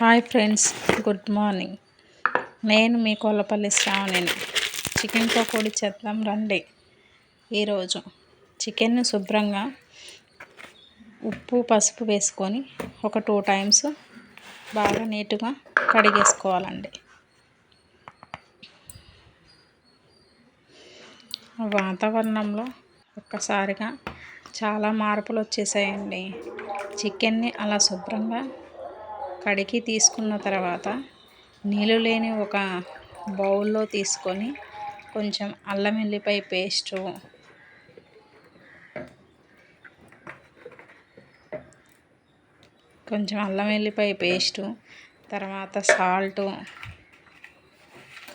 Hi friends, good morning. నేను మీ Kollapalli శ్రావణిని. Chicken pakodi చేద్దాం రండి. ఈరోజు చికెన్ని శుభ్రంగా ఉప్పు పసుపు వేసుకొని ఒక 2 టైమ్స్ బాగా నీట్గా కడిగేసుకోవాలండి. వాతావరణంలో ఒక్కసారిగా చాలా మార్పులు వచ్చేసాయండి. చికెన్ని అలా శుభ్రంగా కడిగి తీసుకున్న తర్వాత నీళ్ళు లేని ఒక బౌల్లో తీసుకొని కొంచెం అల్లం వెల్లిపాయ పేస్టు, తర్వాత సాల్టు,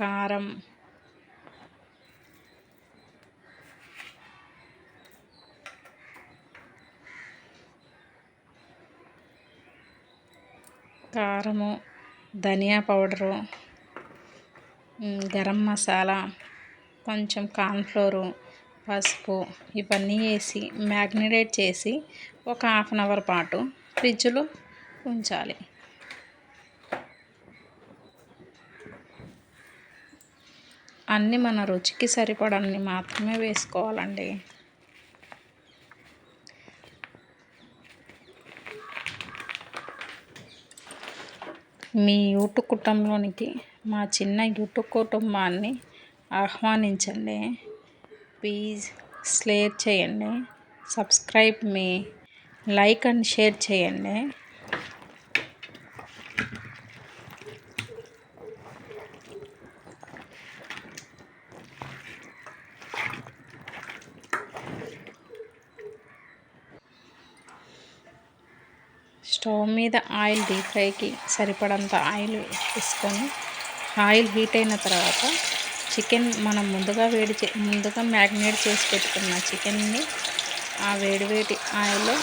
కారం, ధనియా పౌడరు, గరం మసాలా, కొంచెం కార్న్ఫ్లోరు, పసుపు ఇవన్నీ వేసి మ్యాగ్నేట్ చేసి ఒక 1/2 అవర్ పాటు ఫ్రిడ్జ్లో ఉంచాలి. అన్నీ మన రుచికి సరిపడన్ని మాత్రమే వేసుకోవాలండి. మీ యూట్యూబ్ కుటుంబంలోనికి మా చిన్న యూట్యూబ్ కుటుంబాన్ని ఆహ్వానించండి. ప్లీజ్ షేర్ చేయండి, subscribe me, like and share చేయండి. స్టవ్ మీద ఆయిల్ డీప్ ఫ్రైకి సరిపడంత ఆయిల్ వేసుకొని ఆయిల్ హీట్ అయిన తర్వాత చికెన్ మనం ముందుగా మ్యాగ్నేట్ చేసి పెట్టుకున్న చికెన్ని ఆ వేడి ఆయిల్లో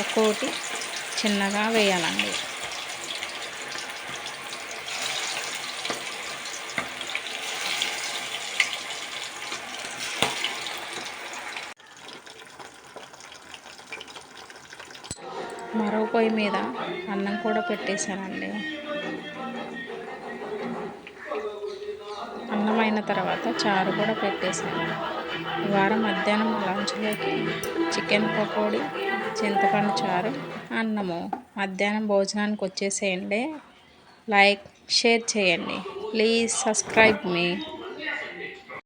ఒక్కోటి చిన్నగా వేయాలండి. మరో పొయ్యి మీద అన్నం కూడా పెట్టేశానండి. అన్నం అయిన తర్వాత చారు కూడా పెట్టేశాను. వారం మధ్యాహ్నం లంచ్లోకి చికెన్ పకోడీ, చింతపండు చారు, అన్నము మధ్యాహ్నం భోజనానికి వచ్చేసేయండి. లైక్, షేర్ చేయండి. Please subscribe me.